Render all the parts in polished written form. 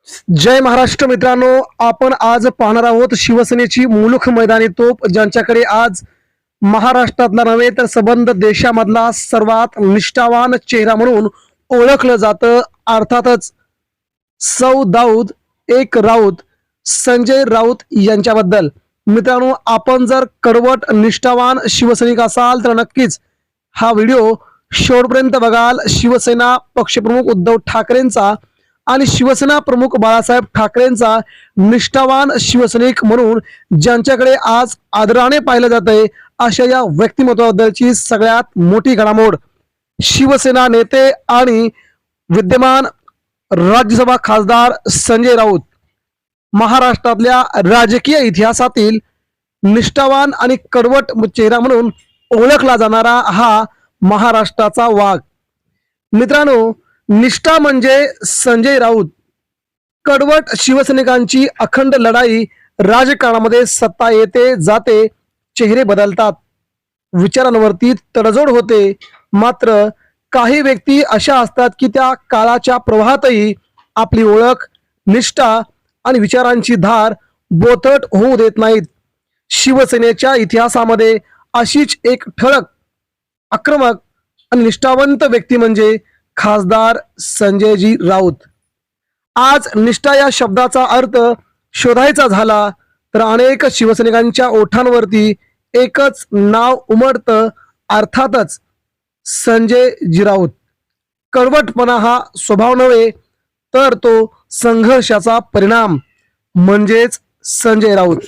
जय महाराष्ट्र मित्रांनो, आपण आज पाहणार आहोत शिवसेनेची मुलूख मैदानी तोप, ज्यांच्याकडे आज महाराष्ट्रातला नव्हे तर संबंध देशामधला सर्वात निष्ठावान चेहरा म्हणून ओळखलं जातं. अर्थातच सौ दाऊद एक राऊत संजय राऊत यांच्याबद्दल. मित्रांनो, आपण जर कडवट निष्ठावान शिवसैनिक असाल तर नक्कीच हा व्हिडिओ शेवटपर्यंत बघाल. शिवसेना पक्षप्रमुख उद्धव ठाकरेंचा आणि शिवसेना प्रमुख बाळासाहेब ठाकरेंचा निष्ठावान शिवसैनिक म्हणून ज्यांच्याकडे आज आदराने पाहिलं जातंय, अशा या व्यक्तिमत्वाबद्दलची सगळ्यात मोठी घडामोड. शिवसेना नेते आणि विद्यमान राज्यसभा खासदार संजय राऊत, महाराष्ट्रातल्या राजकीय इतिहासातील निष्ठावान आणि कडवट चेहरा म्हणून ओळखला जाणारा हा महाराष्ट्राचा वाघ. मित्रांनो, निष्ठा म्हणजे संजय राऊत. कडवट शिवसैनिकांची अखंड लढाई. राजकारणामध्ये सत्ता येते जाते, चेहरे बदलतात, विचारांवरती तडजोड होते. मात्र काही व्यक्ती अशा असतात की त्या काळाच्या प्रवाहातही आपली ओळख, निष्ठा आणि विचारांची धार बोथट होऊ देत नाहीत. शिवसेनेच्या इतिहासामध्ये अशीच एक ठळक, आक्रमक आणि निष्ठावंत व्यक्ती म्हणजे खासदार संजयजी राऊत. आज निष्ठा या शब्दाचा अर्थ शोधायचा झाला तर अनेक शिवसैनिकांच्या ओठांवरती एकच नाव उमटतं, अर्थातच संजयजी राऊत. कडवटपणा हा स्वभाव नव्हे तर तो संघर्षाचा परिणाम, म्हणजेच संजय राऊत.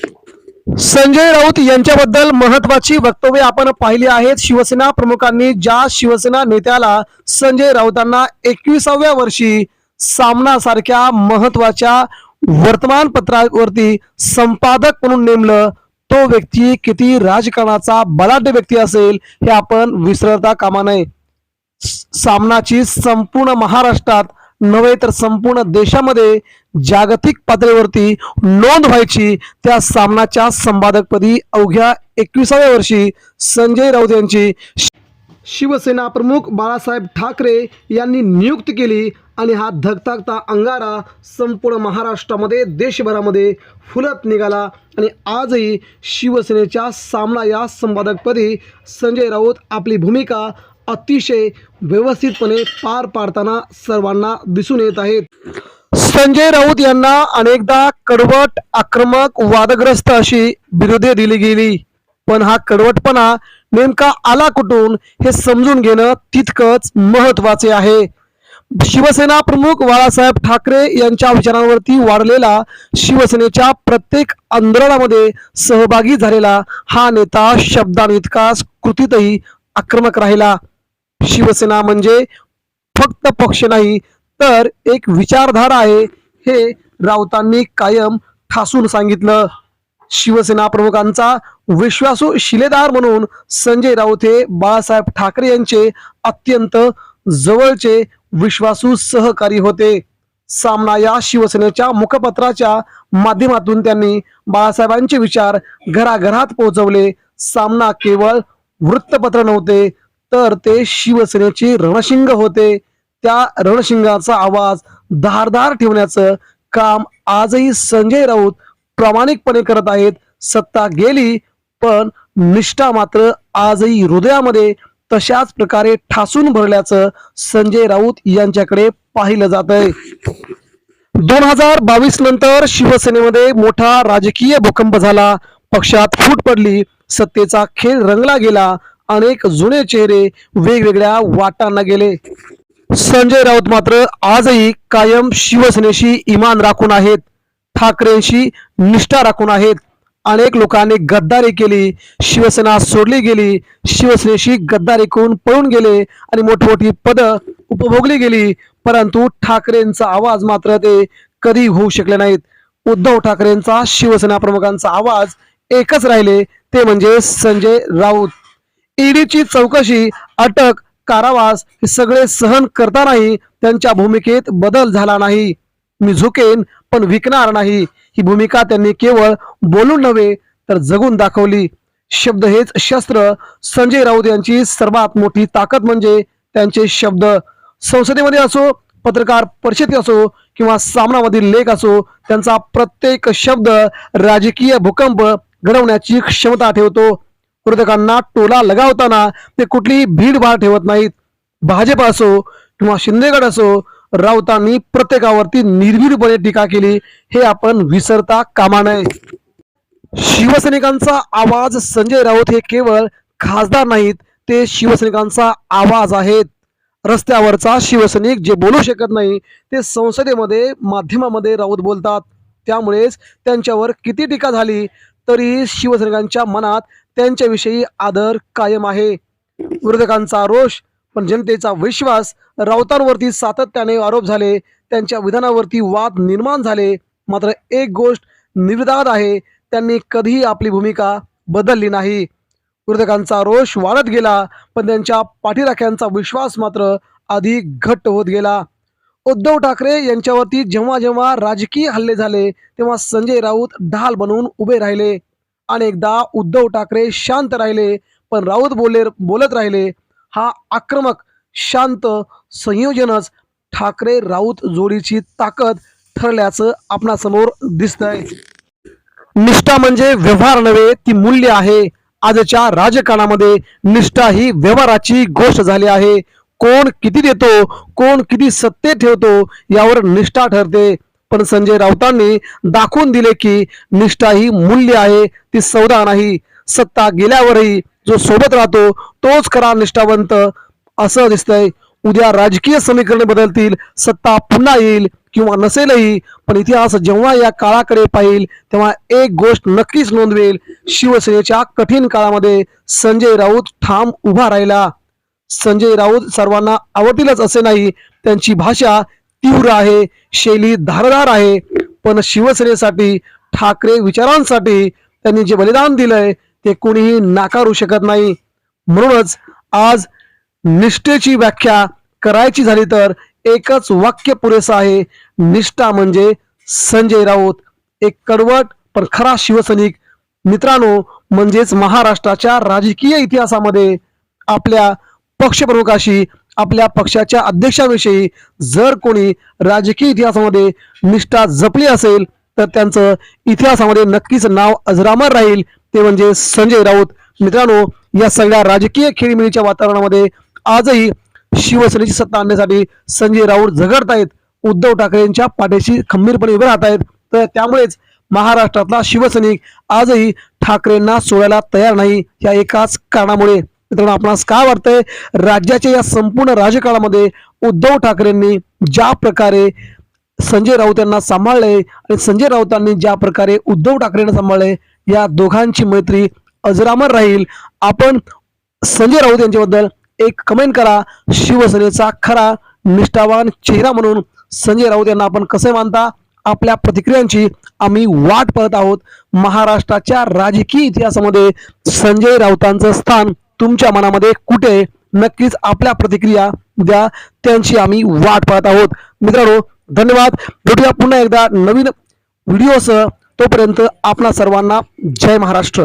संजय राऊत यांच्याबद्दल महत्वाची वक्तव्य आपण पाहिली आहेत. शिवसेना प्रमुखांनी ज्या शिवसेना नेत्याला संजय राऊतांना 21व्या वर्षी सामना सारख्या महत्वाच्या वर्तमानपत्रावरती संपादक म्हणून नेमलं, तो व्यक्ती किती राजकारणाचा बलाढ्य व्यक्ती असेल हे आपण विसरता कामा नये. सामनाची संपूर्ण महाराष्ट्रात नव्हे तर संपूर्ण देशामध्ये जागतिक पातळीवरती नोंद व्हायची. त्या सामनाच्या संपादकपदी अवघ्या 21व्या वर्षी संजय राऊत यांची शिवसेना प्रमुख बाळासाहेब ठाकरे यांनी नियुक्ती केली आणि हा धगधगता अंगारा संपूर्ण महाराष्ट्रामध्ये, देशभरामध्ये फुलत निघाला. आणि आजही शिवसेनेच्या सामना या संपादकपदी संजय राऊत आपली भूमिका अतिशय व्यवस्थितपणे पार पाडताना सर्वांना दिसून येत आहेत. संजय राऊत यांना अनेकदा कडवट, आक्रमक, वादग्रस्त अशी बिरुदे दिली गेली, पण हा कडवटपणा नेमका आला कुठून हे समजून घेणं तितकंच महत्वाचे आहे. शिवसेना प्रमुख बाळासाहेब ठाकरे यांच्या विचारांवरती वाढलेला, शिवसेनेच्या प्रत्येक आंदोलनामध्ये सहभागी झालेला हा नेता शब्दांइतकाच कृतीतही आक्रमक राहिला. शिवसेना म्हणजे फक्त पक्ष नाही तर एक विचारधारा आहे, हे राऊतांनी कायम ठासून सांगितलं. शिवसेना प्रमुखांचा विश्वासू शिलेदार म्हणून संजय राऊत हे बाळासाहेब ठाकरे यांचे अत्यंत जवळचे विश्वासू सहकारी होते. सामना या शिवसेनेच्या मुखपत्राच्या माध्यमातून त्यांनी बाळासाहेबांचे विचार घराघरात पोहोचवले. सामना केवळ वृत्तपत्र नव्हते तर ते शिवसेनेचे रणशिंग होते. त्या रणशिंगाचा आवाज धारदार ठेवण्याचं काम आजही संजय राऊत प्रामाणिकपणे करत आहेत. सत्ता गेली पण निष्ठा मात्र आजही हृदयामध्ये तशाच प्रकारे ठासून भरल्याचं संजय राऊत यांच्याकडे पाहिलं जात आहे. 2022 नंतर शिवसेनेमध्ये मोठा राजकीय भूकंप झाला. पक्षात फूट पडली, सत्तेचा खेळ रंगला गेला, अनेक जुने चेहरे वेगवेगळ्या वाटांना गेले. संजय राऊत मात्र आजही कायम शिवसेनेशी इमान राखून आहेत, ठाकरेंशी निष्ठा राखून आहेत. अनेक लोकांनी गद्दारी केली, शिवसेना सोडली गेली, शिवसेनेशी गद्दारी करून पळून गेले आणि मोठमोठी पदं उपभोगली गेली, परंतु ठाकरेंचा आवाज मात्र ते कधी होऊ शकले नाहीत. उद्धव ठाकरेंचा, शिवसेना प्रमुखांचा आवाज एकच राहिले, ते म्हणजे संजय राऊत. ईडीची चौकशी, अटक, कारावास हे सगळे सहन करतानाही त्यांच्या भूमिकेत बदल झाला नाही. मी झुकेन पण विकणार नाही, ही भूमिका त्यांनी केवळ बोलून नव्हे तर जगून दाखवली. शब्द हेच शस्त्र. संजय राऊत यांची सर्वात मोठी ताकद म्हणजे त्यांचे शब्द. संसदेमध्ये असो, पत्रकार परिषद असो किंवा सामनामधील लेख असो, त्यांचा प्रत्येक शब्द राजकीय भूकंप घडवण्याची क्षमता ठेवतो. विरोधकांना टोला लगावताना ते कुठलीही भीडभाड ठेवत नाहीत. भाजप असो किंवा शिंदेगड असो, राऊतांनी प्रत्येकावरती निर्भीडपणे टीका केली, हे आपण विसरता कामा नये. शिवसैनिकांचा आवाज संजय राऊत हे केवळ खासदार नाहीत, ते शिवसैनिकांचा आवाज आहेत. रस्त्यावरचा शिवसैनिक जे बोलू शकत नाही, ते संसदेमध्ये माध्यमामध्ये राऊत बोलतात. त्यामुळेच त्यांच्यावर किती टीका झाली तरीही शिवसैनिकांच्या मनात त्यांच्याविषयी आदर कायम आहे. विरोधकांचा रोष पण जनतेचा विश्वास. राऊतांवरती सातत्याने आरोप झाले, त्यांच्या विधानावरती वाद निर्माण झाले, मात्र एक गोष्ट निर्विवाद आहे, त्यांनी कधीही आपली भूमिका बदलली नाही. विरोधकांचा रोष वाढत गेला, पण त्यांच्या पाठीराख्यांचा विश्वास मात्र अधिक घट्ट होत गेला. उद्धव ठाकरे यांच्यावरती जेव्हा जेव्हा राजकीय हल्ले झाले, तेव्हा संजय राऊत ढाल बनून उभे राहिले. अनेकदा उद्धव ठाकरे शांत राहिले, पण राऊत बोलत राहिले. हा आक्रमक शांत संयोजनच ठाकरे राऊत जोडीची ताकद ठरल्याचं आपणासमोर दिसतंय. निष्ठा म्हणजे व्यवहार नव्हे, ती मूल्य आहे. आजच्या राजकारणामध्ये निष्ठा ही व्यवहाराची गोष्ट झाली आहे. कोण किती देतो, कोण किती सत्तेत ठेवतो यावर निष्ठा ठरते. पण संजय राऊतांनी दाखवून दिले की निष्ठा ही मूल्य आहे, ती सौदा नाही. सत्ता गेल्यावरही जो सोबत राहतो तोच खरा निष्ठावंत असं दिसतंय. उद्या राजकीय समीकरणे बदलतील, सत्ता पुन्हा येईल किंवा नसेलही, पण इतिहास जेव्हा या काळाकडे पाहिल तेव्हा एक गोष्ट नक्कीच नोंदवेल, शिवसेनेच्या कठीण काळामध्ये संजय राऊत ठाम उभा राहिला. संजय राऊत सर्वांना आवडतीलच असे नाही, त्यांची भाषा तीव्र आहे, शैली धारदार आहे, पण शिवसेनेसाठी, ठाकरे विचारांसाठी त्यांनी जे बलिदान दिलंय ते कोणीही नाकारू शकत नाही. म्हणूनच आज निष्ठेची व्याख्या करायची झाली तर एकच वाक्य पुरेसं आहे, निष्ठा म्हणजे संजय राऊत. एक कडवट पण खरा शिवसैनिक. मित्रांनो, म्हणजेच महाराष्ट्राच्या राजकीय इतिहासामध्ये आपल्या पक्षप्रमुखाशी, आपल्या पक्षाच्या अध्यक्षाविषयी जर कोणी राजकीय इतिहासामध्ये निष्ठा जपली असेल तर त्यांचं इतिहासामध्ये नक्कीच नाव अजरामर राहील, ते म्हणजे संजय राऊत. मित्रांनो, या सगळ्या राजकीय खेळीमेळीच्या वातावरणामध्ये आजही शिवसेनेची सत्ता आणण्यासाठी संजय राऊत झगडतायत, उद्धव ठाकरेंच्या पाठीशी खंबीरपणे उभे राहत आहेत. तर त्यामुळेच महाराष्ट्रातला शिवसैनिक आजही ठाकरेंना सोडायला तयार नाही, या एकाच कारणामुळे. मित्रांनो, आपणास काय वाटतंय, राज्याच्या या संपूर्ण राजकारणामध्ये उद्धव ठाकरेंनी ज्या प्रकारे संजय राऊत यांना सांभाळले आणि संजय राऊतांनी ज्या प्रकारे उद्धव ठाकरेंना सांभाळले, या दोघांची मैत्री अजरामर राहील. आपण संजय राऊत यांच्याबद्दल एक कमेंट करा. शिवसेनेचा खरा निष्ठावान चेहरा म्हणून संजय राऊत यांना आपण कसे मानता? आपल्या प्रतिक्रियांची आम्ही वाट पाहत आहोत. महाराष्ट्राच्या राजकीय इतिहासामध्ये संजय राऊतांचं स्थान तुमच्या मनामध्ये कुठे? नक्कीच आपल्या प्रतिक्रिया द्या, त्यांची आम्ही वाट पाहत आहोत. मित्रांनो, धन्यवाद. भेटूया पुन्हा एकदा नवीन व्हिडिओसह. तोपर्यंत आपणा सर्वांना जय महाराष्ट्र.